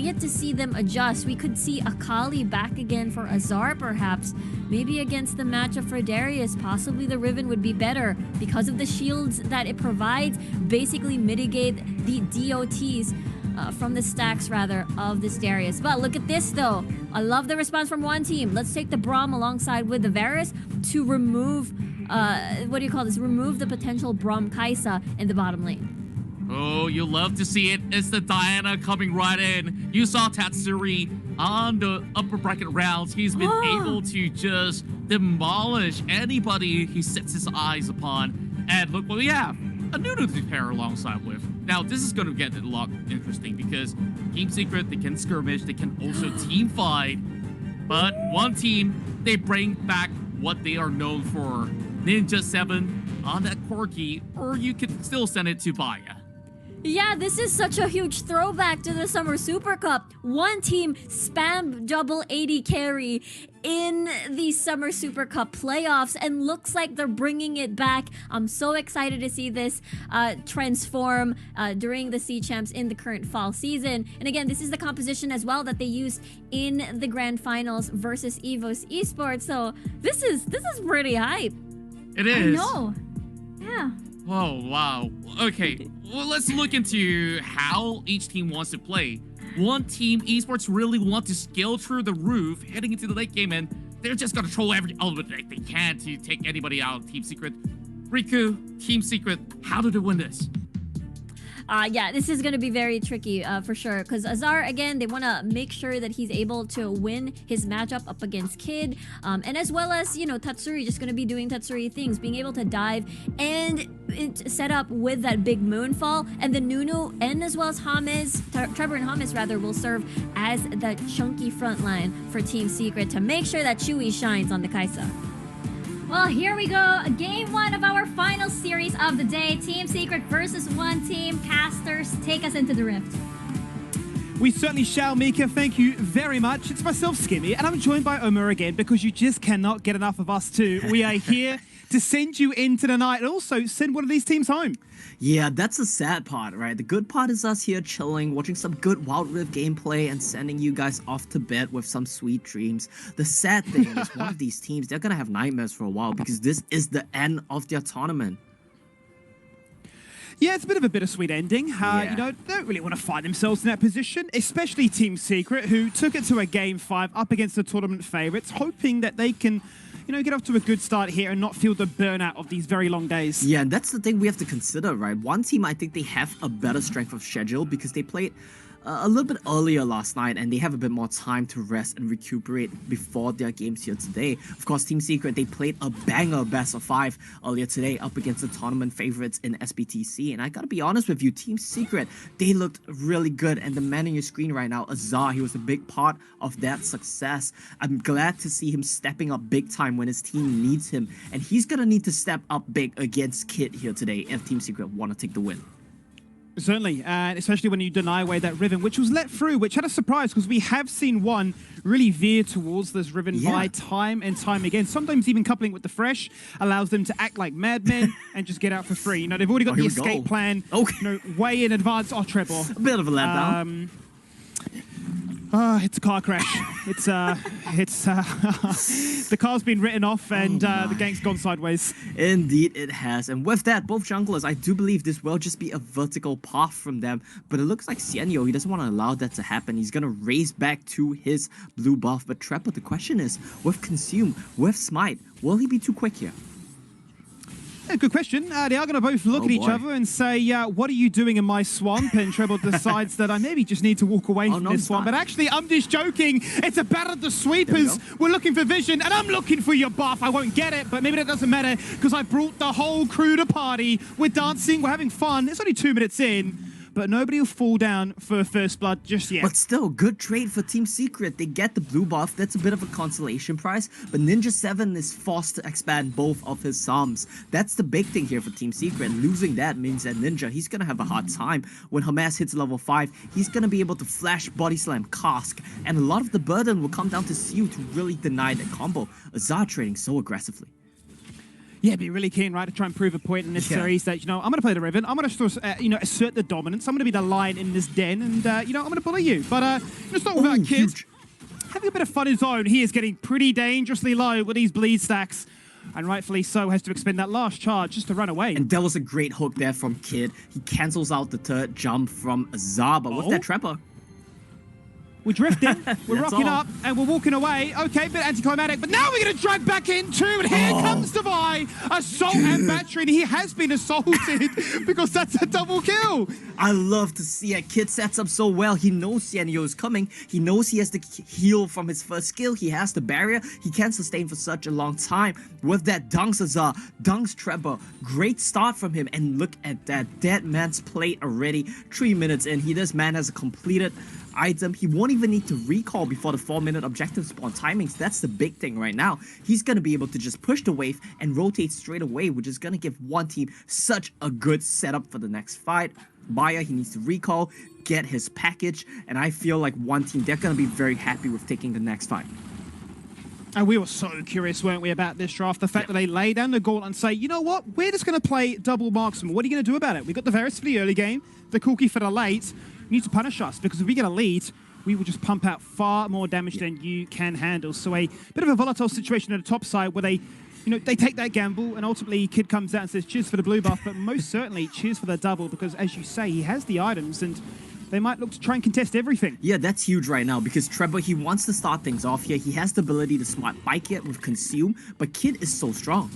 yet to see them adjust. We could see Akali back again for Azar, perhaps. Maybe against the matchup for Darius, possibly the Riven would be better because of the shields that it provides, basically mitigate the DOTs from the stacks, rather, of this Darius. But look at this, though. I love the response from one team. Let's take the Braum alongside with the Varus to remove, what do you call this? Remove the potential Braum Kai'Sa in the bottom lane. Oh, you love to see it. It's the Diana coming right in. You saw Tatsuri on the upper bracket rounds. He's been able to just demolish anybody he sets his eyes upon. And look what we have. A Nunu to pair alongside with. Now, this is going to get a lot interesting because Team Secret, they can skirmish, they can also team fight. But one team, they bring back what they are known for. Ninja 7 on that Corki, or you could still send it to Baya. Yeah, this is such a huge throwback to the Summer Super Cup. One team spam double 80 carry in the Summer Super Cup playoffs, and looks like they're bringing it back. I'm so excited to see this transform during the SEA Champs in the current fall season. And again, this is the composition as well that they used in the grand finals versus EVOS Esports. So this is pretty hype. It is. I know. Yeah. Oh, wow. Okay, well, let's look into how each team wants to play. One team, Esports, really want to scale through the roof heading into the late game, and they're just going to troll every element they can to take anybody out. Team Secret. Riku, Team Secret, how do they win this? Yeah, this is going to be very tricky for sure, because Azar, again, they want to make sure that he's able to win his matchup up against Kid, and as well as, you know, Tatsuri just going to be doing Tatsuri things, being able to dive and set up with that big moonfall, and the Nunu and as well as Trevor and Hamis rather, will serve as that chunky front line for Team Secret to make sure that Chewy shines on the Kai'Sa. Well, here we go. Game 1 of our final series of the day. Team Secret versus one team. Casters, take us into the Rift. We certainly shall, Mika. Thank you very much. It's myself, Skimmy, and I'm joined by Omer again because you just cannot get enough of us too. We are here to send you into the night and also send one of these teams home. Yeah, that's the sad part, right? The good part is us here chilling, watching some good Wild Rift gameplay and sending you guys off to bed with some sweet dreams. The sad thing is one of these teams, they're gonna have nightmares for a while because this is the end of their tournament. Yeah, it's a bit of a bittersweet ending. You know, they don't really want to find themselves in that position, especially Team Secret, who took it to a Game 5 up against the tournament favourites, hoping that they can, you know, get off to a good start here and not feel the burnout of these very long days. Yeah, and that's the thing we have to consider, right? One team, I think they have a better strength of schedule because they played a little bit earlier last night and they have a bit more time to rest and recuperate before their games here today. Of course, Team Secret, they played a banger best of 5 earlier today up against the tournament favorites in SBTC. And I gotta be honest with you, Team Secret, they looked really good. And the man on your screen right now, Azar, he was a big part of that success. I'm glad to see him stepping up big time when his team needs him. And he's gonna need to step up big against Kid here today if Team Secret want to take the win. Certainly, and especially when you deny away that Riven, which was let through, which had a surprise because we have seen one really veer towards this Riven by time and time again. Sometimes even coupling with the Fresh allows them to act like madmen and just get out for free. You know, they've already got the escape plan, you know, way in advance. Oh, Treble. A bit of a letdown. It's a car crash. The car's been written off and the gang's gone sideways. Indeed it has. And with that, both junglers, I do believe this will just be a vertical path from them. But it looks like Xianyo, he doesn't want to allow that to happen. He's going to race back to his blue buff. But Trapper, the question is, with Consume, with Smite, will he be too quick here? Yeah, good question. They are going to both look at each other and say, what are you doing in my swamp? And Treble decides that I maybe just need to walk away from this swamp. But actually, I'm just joking. It's a battle of the sweepers. We're looking for vision, and I'm looking for your buff. I won't get it, but maybe that doesn't matter because I brought the whole crew to party. We're dancing. We're having fun. It's only 2 minutes in. But nobody will fall down for first blood just yet. But still, good trade for Team Secret. They get the blue buff. That's a bit of a consolation prize. But Ninja 7 is forced to expand both of his Psalms. That's the big thing here for Team Secret. Losing that means that Ninja, he's going to have a hard time. When Hamas hits level 5, he's going to be able to flash Body Slam Cask. And a lot of the burden will come down to Siu to really deny that combo. Azar trading so aggressively. Yeah, be really keen, right, to try and prove a point in this series that, I'm going to play the Riven. I'm going to, assert the dominance. I'm going to be the lion in this den, and, I'm going to bully you. But, let's start with our kid. Having a bit of fun in his own. He is getting pretty dangerously low with these bleed stacks. And rightfully so, has to expend that last charge just to run away. And that was a great hook there from Kid. He cancels out the third jump from Azar, but with that trapper. We're drifting, we're rocking up, and we're walking away. Okay, bit anticlimactic, but now we're going to drag back into, and here comes Devi. Assault and battery, and he has been assaulted because that's a double kill. I love to see it. Kid sets up so well. He knows Xianyou is coming. He knows he has to heal from his first skill. He has the barrier. He can't sustain for such a long time. With that dunks Azar, dunks Trevor. Great start from him, and look at that. Dead man's plate already. 3 minutes in. This man has a completed item. He won't even need to recall before the 4-minute objective spawn timings. That's the big thing right now. He's going to be able to just push the wave and rotate straight away, which is going to give one team such a good setup for the next fight. Baya, he needs to recall, get his package, and I feel like one team, they're going to be very happy with taking the next fight. And we were so curious, weren't we, about this draft? The fact that they lay down the gauntlet and say, you know what, we're just going to play double marksman. What are you going to do about it? We got the Varus for the early game, the Corki for the late. You need to punish us, because if we get a lead, we will just pump out far more damage than you can handle. So a bit of a volatile situation at the top side where they, they take that gamble, and ultimately Kid comes out and says, cheers for the blue buff, but most certainly cheers for the double, because as you say, he has the items, and they might look to try and contest everything. Yeah, that's huge right now, because Trevor, he wants to start things off here. He has the ability to smart bike it with Consume, but Kid is so strong.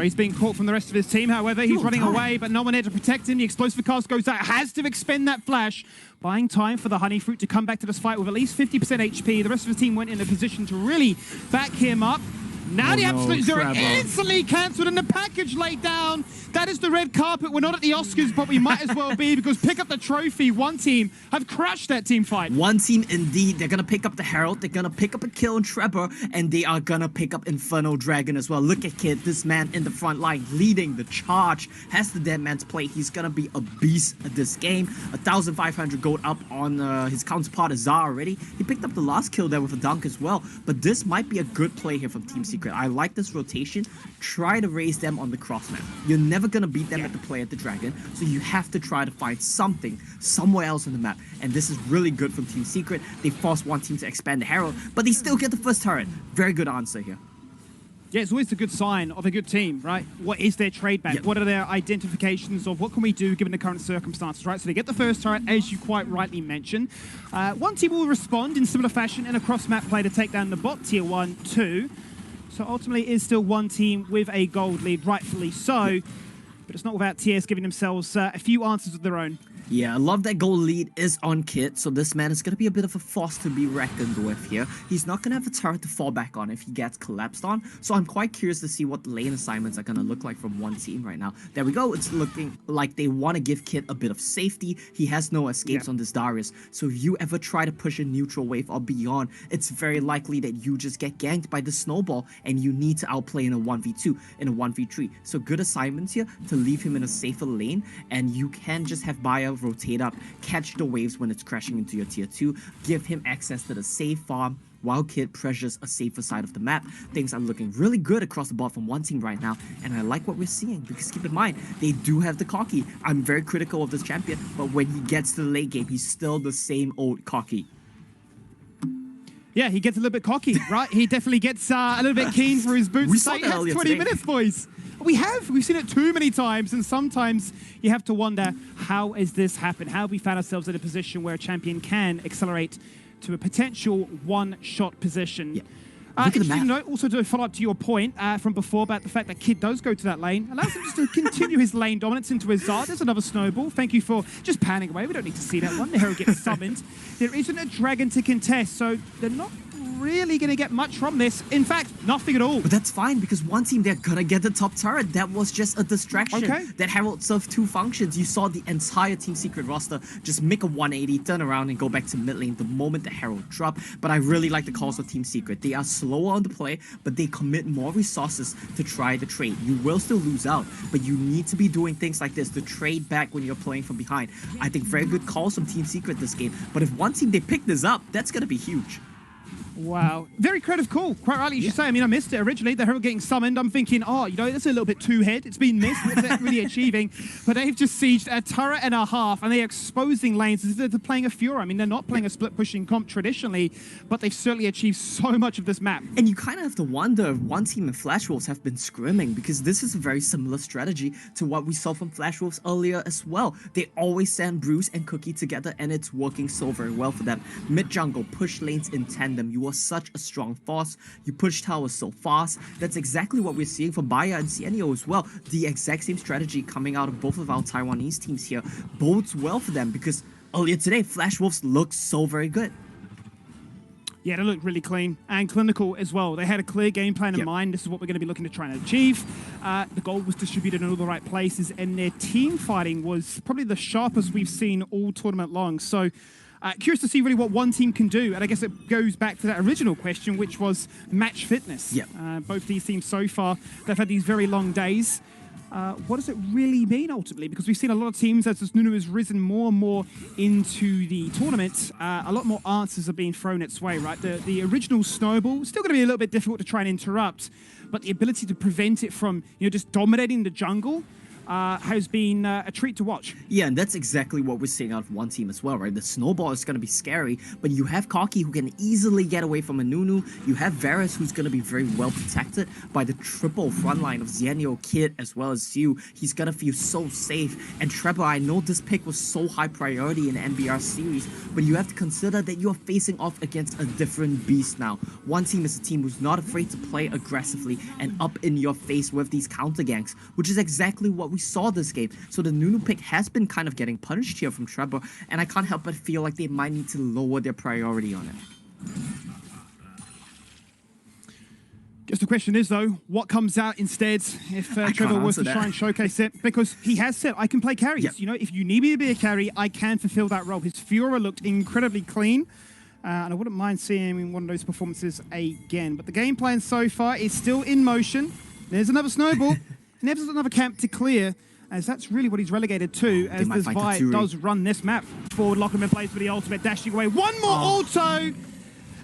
He's being caught from the rest of his team, however. He's running away, but no one there to protect him. The explosive cast goes out, has to expend that flash, buying time for the Honey Fruit to come back to this fight with at least 50% HP. The rest of his team went in a position to really back him up. Now the Absolute Zero instantly cancelled, and the package laid down. That is the red carpet. We're not at the Oscars, but we might as well be, because pick up the trophy. One team have crushed that team fight. One team indeed. They're going to pick up the Herald. They're going to pick up a kill on Trevor, and they are going to pick up Inferno Dragon as well. Look at Kid, this man in the front line, leading the charge. Has the dead man's plate. He's going to be a beast at this game. 1,500 gold up on his counterpart Azar already. He picked up the last kill there with a dunk as well. But this might be a good play here from Team Secret. I like this rotation. Try to raise them on the cross map. You're never going to beat them at the play at the Dragon, so you have to try to find something somewhere else on the map, and this is really good from Team Secret. They force one team to expand the Herald, but they still get the first turret. Very good answer here. Yeah, it's always a good sign of a good team, right? What is their trade back? What are their identifications of what can we do given the current circumstances, right? So they get the first turret, as you quite rightly mentioned. One team will respond in similar fashion in a cross-map play to take down the bot tier 1, 2. So ultimately it is still one team with a gold lead, rightfully so. But it's not without TS giving themselves a few answers of their own. Yeah, I love that goal lead is on Kid, so this man is going to be a bit of a force to be reckoned with here. He's not going to have a turret to fall back on if he gets collapsed on, so I'm quite curious to see what the lane assignments are going to look like from one team right now. There we go, it's looking like they want to give Kid a bit of safety. He has no escapes on this Darius, so if you ever try to push a neutral wave or beyond, it's very likely that you just get ganked by the snowball and you need to outplay in a 1v2, in a 1v3. So good assignments here to leave him in a safer lane, and you can just have Baya rotate up, catch the waves when it's crashing into your tier 2, give him access to the safe farm while Kid pressures a safer side of the map. Things are looking really good across the board from one team right now, and I like what we're seeing, because keep in mind, they do have the Corki. I'm very critical of this champion, but when he gets to the late game, he's still the same old Corki. Yeah, he gets a little bit cocky, right? He definitely gets a little bit keen for his boots. We saw that earlier 20 minutes, boys. We've seen it too many times, and sometimes you have to wonder, how has this happened? How have we found ourselves in a position where a champion can accelerate to a potential one-shot position? Yeah. Interesting note, also to follow up to your point from before about the fact that Kid does go to that lane, allows him just to continue his lane dominance into his Zard. There's another snowball. Thank you for just panning away. We don't need to see that one. The Herald gets summoned. There isn't a dragon to contest, so they're not really going to get much from this. In fact, nothing at all. But that's fine, because one team, they're going to get the top turret. That was just a distraction. Okay. That Herald served two functions. You saw the entire Team Secret roster just make a 180, turn around and go back to mid lane the moment the Herald drop. But I really like the calls of Team Secret. They are slower on the play, but they commit more resources to try the trade. You will still lose out, but you need to be doing things like this to trade back when you're playing from behind. I think very good calls from Team Secret this game. But if one team, they pick this up, that's going to be huge. Wow. Very creative call. Quite rightly, you should say. I mean, I missed it originally. The hero getting summoned. I'm thinking, oh, you know, that's a little bit too head. It's been missed. What's that really achieving? But they've just sieged a turret and a half, and they're exposing lanes as if they're playing a Fiora. I mean, they're not playing a split pushing comp traditionally, but they've certainly achieved so much of this map. And you kind of have to wonder if One Team and Flash Wolves have been scrimming, because this is a very similar strategy to what we saw from Flash Wolves earlier as well. They always send Bruce and Cookie together, and it's working so very well for them. Mid jungle, push lanes in tandem. You are such a strong force. You push towers so fast. That's exactly what we're seeing from Baya and Cienio as well. The exact same strategy coming out of both of our Taiwanese teams here bodes well for them, because earlier today, Flash Wolves looked so very good. Yeah, they looked really clean and clinical as well. They had a clear game plan in mind. This is what we're going to be looking to try and achieve. The gold was distributed in all the right places, and their team fighting was probably the sharpest we've seen all tournament long. So curious to see really what One Team can do. And I guess it goes back to that original question, which was match fitness. Both these teams so far, they've had these very long days. What does it really mean ultimately? Because we've seen a lot of teams, as this Nunu has risen more and more into the tournament, a lot more answers are being thrown its way, right? The original snowball, still going to be a little bit difficult to try and interrupt, but the ability to prevent it from, you know, just dominating the jungle has been a treat to watch. Yeah, and that's exactly what we're seeing out of One Team as well, right? The snowball is going to be scary, but you have Kaki who can easily get away from a Nunu. You have Varus who's going to be very well protected by the triple frontline of Xianyo, Kid, as well as Xiu. He's going to feel so safe. And Trevor, I know this pick was so high priority in the NBR series, but you have to consider that you're facing off against a different beast now. One Team is a team who's not afraid to play aggressively and up in your face with these counter ganks, which is exactly what we saw this game. So the Nunu pick has been kind of getting punished here from Trevor, and I can't help but feel like they might need to lower their priority on it. Guess the question is, though, what comes out instead if Trevor was to try and showcase it? Because he has said, I can play carries. You know, if you need me to be a carry, I can fulfill that role. His Fiora looked incredibly clean, and I wouldn't mind seeing him in one of those performances again. But the game plan so far is still in motion. There's another snowball. Nebs has another camp to clear, as that's really what he's relegated to, as this Vi does run this map. Forward, Lockerman plays with the ultimate, dashing away. One more auto!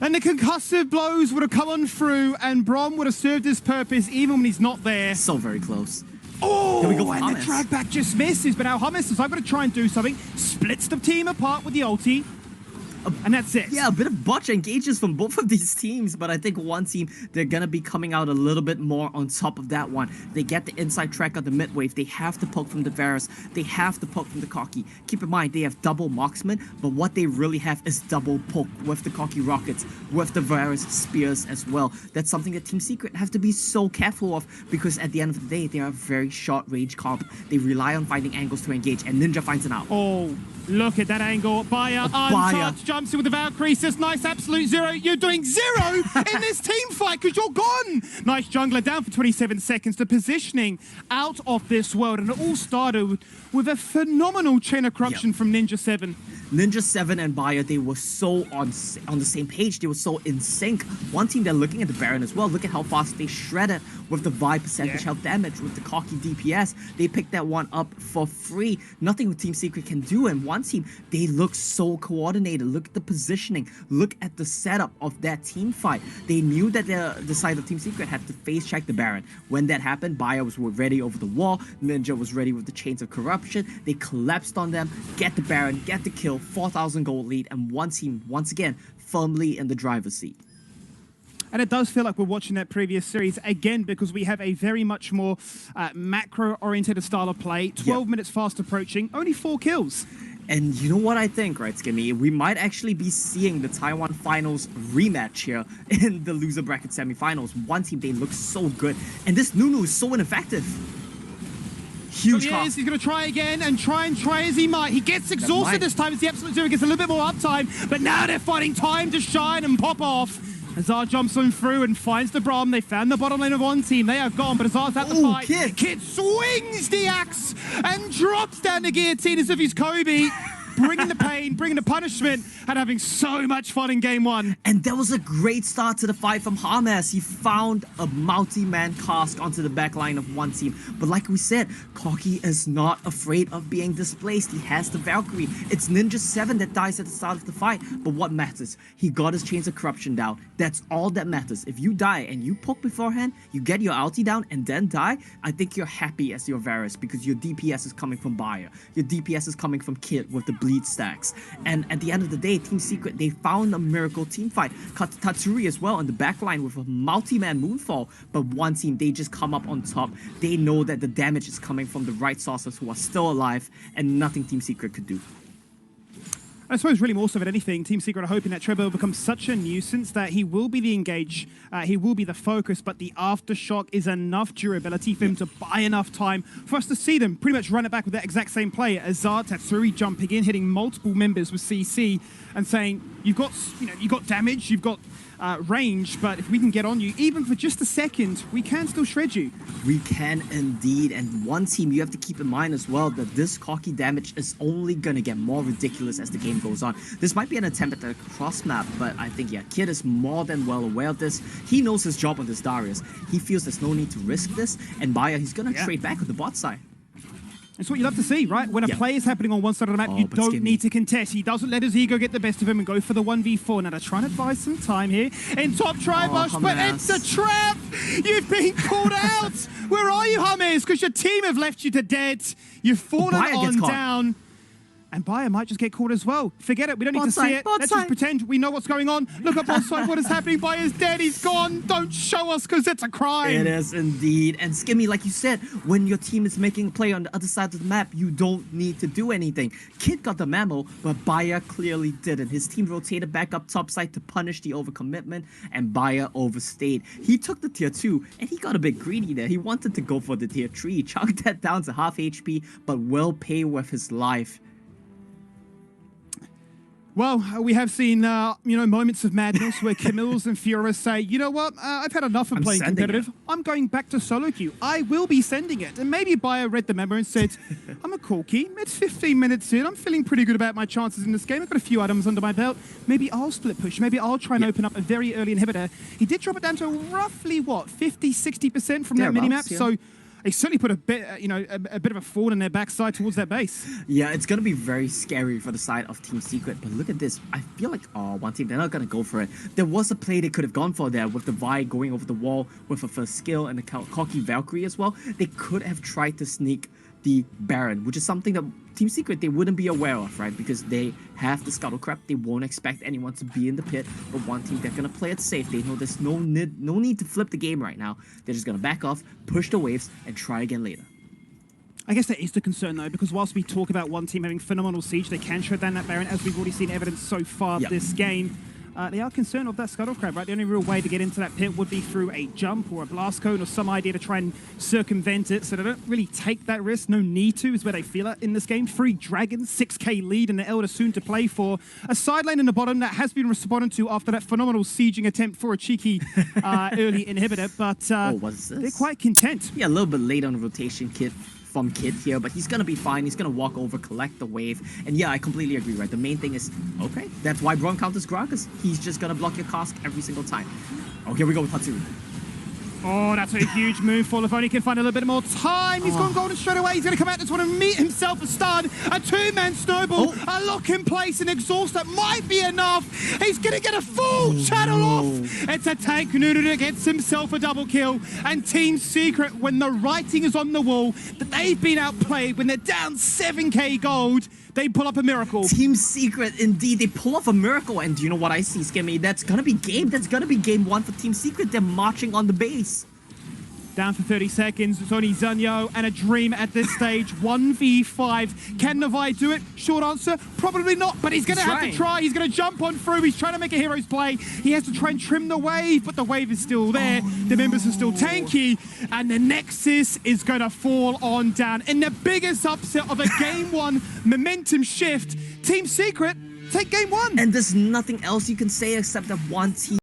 And the concussive blows would have come on through, and Braum would have served his purpose even when he's not there. So very close. Oh, here we go, and the drag back just misses, but now Hummus is, I've got to try and do something. Splits the team apart with the ulti. And that's it. Yeah, a bit of botch engages from both of these teams, but I think One Team, they're gonna be coming out a little bit more on top of that one. They get the inside track of the mid wave. They have to poke from the Varus. They have to poke from the Kaki. Keep in mind, they have double marksman, but what they really have is double poke with the Kaki rockets, with the Varus spears as well. That's something that Team Secret have to be so careful of, because at the end of the day, they are a very short range comp. They rely on finding angles to engage, and Ninja finds it out. Oh, look at that angle. Baya untouched, jumps in with the Valkyrie, says nice absolute zero. You're doing zero in this team fight because you're gone. Nice jungler down for 27 seconds. The positioning out of this world, and it all started with a phenomenal chain of corruption from Ninja 7. Ninja 7 and Baya, they were so on the same page. They were so in sync. One Team, they're looking at the Baron as well. Look at how fast they shredded with the Vi percentage health damage, with the Kaki DPS. They picked that one up for free. Nothing Team Secret can do. And One Team, they look so coordinated. Look at the positioning. Look at the setup of that team fight. They knew that the side of Team Secret had to face check the Baron. When that happened, Baya was ready over the wall. Ninja was ready with the chains of corruption. They collapsed on them, get the Baron, get the kill, 4,000 gold lead, and One Team, once again, firmly in the driver's seat. And it does feel like we're watching that previous series again, because we have a very much more macro-oriented style of play. 12 minutes fast approaching, only 4 kills. And you know what I think, right, Skimmy? We might actually be seeing the Taiwan Finals rematch here in the loser bracket semifinals. One Team, they look so good. And this Nunu is so ineffective. Huge cost. He's going to try again and try as he might. He gets exhausted this time as the Absolute Zero gets a little bit more uptime. But now they're finding time to shine and pop off. Azar jumps on through and finds the Braum. They found the bottom lane of One Team. They are gone, but Azar's at the fight. Kid. Kid swings the axe and drops down the guillotine as if he's Kobe. bringing the pain, bringing the punishment, and having so much fun in game one. And that was a great start to the fight from Hamas. He found a multi-man cask onto the back line of one team. But like we said, Corki is not afraid of being displaced. He has the Valkyrie. It's Ninja 7 that dies at the start of the fight. But what matters? He got his Chains of Corruption down. That's all that matters. If you die and you poke beforehand, you get your ulti down and then die, I think you're happy as your Varus because your DPS is coming from Bayer. Your DPS is coming from Kid with the bleed stacks. And at the end of the day, Team Secret, they found a miracle team fight. Tatsuri as well on the back line with a multi-man Moonfall, but one team, they just come up on top. They know that the damage is coming from the right sources who are still alive and nothing Team Secret could do. I suppose really more so than anything, Team Secret are hoping that Trevor will become such a nuisance that he will be the engage, he will be the focus, but the Aftershock is enough durability for him to buy enough time for us to see them pretty much run it back with that exact same play. Azar, Tatsuri jumping in, hitting multiple members with CC and saying, you've got damage, you've got range, but if we can get on you, even for just a second, we can still shred you. We can indeed, and one team you have to keep in mind as well that this Corki damage is only gonna get more ridiculous as the game goes on. This might be an attempt at a cross map, but I think Kid is more than well aware of this. He knows his job on this Darius. He feels there's no need to risk this, and Bayer, he's gonna trade back with the bot side. It's what you love to see, right? When a play is happening on one side of the map, you don't need to contest. He doesn't let his ego get the best of him and go for the 1v4. Now, they're trying to buy some time here in top Tribush, but it's a trap! You've been called out! Where are you, Hummus? Because your team have left you to dead. You've fallen on down. And Bayer might just get caught as well. Forget it. We don't need to see it. Let's just pretend we know what's going on. Look up on side. What is happening? Bayer's dead. He's gone. Don't show us because it's a crime. It is indeed. And Skimmy, like you said, when your team is making a play on the other side of the map, you don't need to do anything. Kid got the memo, but Bayer clearly didn't. His team rotated back up topside to punish the overcommitment, and Bayer overstayed. He took the tier 2, and he got a bit greedy there. He wanted to go for the tier 3. He chucked that down to half HP, but will pay with his life. Well, we have seen, moments of madness where Camille's and Fiora say, you know what, I've had enough of playing competitive. I'm going back to solo queue. I will be sending it. And maybe Bayer read the memo and said, I'm a Corki. It's 15 minutes in. I'm feeling pretty good about my chances in this game. I've got a few items under my belt. Maybe I'll split push. Maybe I'll try and open up a very early inhibitor. He did drop it down to roughly, 50, 60% from that minimap. Yeah. So they certainly put a bit, a bit of a thorn in their backside towards their base. Yeah, it's going to be very scary for the side of Team Secret. But look at this. I feel like, one team, they're not going to go for it. There was a play they could have gone for there with the Vi going over the wall with a first skill and the Corki Valkyrie as well. They could have tried to sneak the Baron, which is something that Team Secret, they wouldn't be aware of, right? Because they have the Scuttle Crab. They won't expect anyone to be in the pit. But one team, they're going to play it safe. They know there's no need to flip the game right now. They're just going to back off, push the waves, and try again later. I guess that is the concern, though, because whilst we talk about one team having phenomenal siege, they can shred down that Baron, as we've already seen evidence so far this game. They are concerned of that Scuttle Crab, right? The only real way to get into that pit would be through a jump or a blast cone or some idea to try and circumvent it, so they don't really take that risk. No need to is where they feel it in this game. 3 Dragons, 6k lead, and the Elder soon to play for. A side lane in the bottom that has been responded to after that phenomenal sieging attempt for a cheeky early inhibitor, but they're quite content. Yeah, a little bit late on the rotation kit from Kid here, but he's gonna be fine. He's gonna walk over, collect the wave, and yeah, I completely agree, right? The main thing is, okay, that's why Braum counters Gragas. He's just gonna block your cask every single time. Oh, here we go with Tatsuri. Oh, that's a huge move. If only he can find a little bit more time. He's gone golden straight away. He's going to come out this one and meet himself a stun. A 2-man snowball. A lock in place and exhaust that might be enough. He's going to get a full channel off. It's a tank Nunu that gets himself a double kill. And Team Secret, when the writing is on the wall, that they've been outplayed, when they're down 7k gold, they pull up a miracle. Team Secret, indeed, they pull off a miracle. And do you know what I see, Skimmy? That's gonna be game. That's gonna be game 1 for Team Secret. They're marching on the base. Down for 30 seconds. It's only Zunyo and a Dream at this stage. 1v5. Can Navai do it? Short answer, probably not, but he's going to have to try. He's going to jump on through. He's trying to make a hero's play. He has to try and trim the wave, but the wave is still there. The members are still tanky, and the Nexus is going to fall on down. In the biggest upset of a game 1 momentum shift, Team Secret take game 1. And there's nothing else you can say except that one team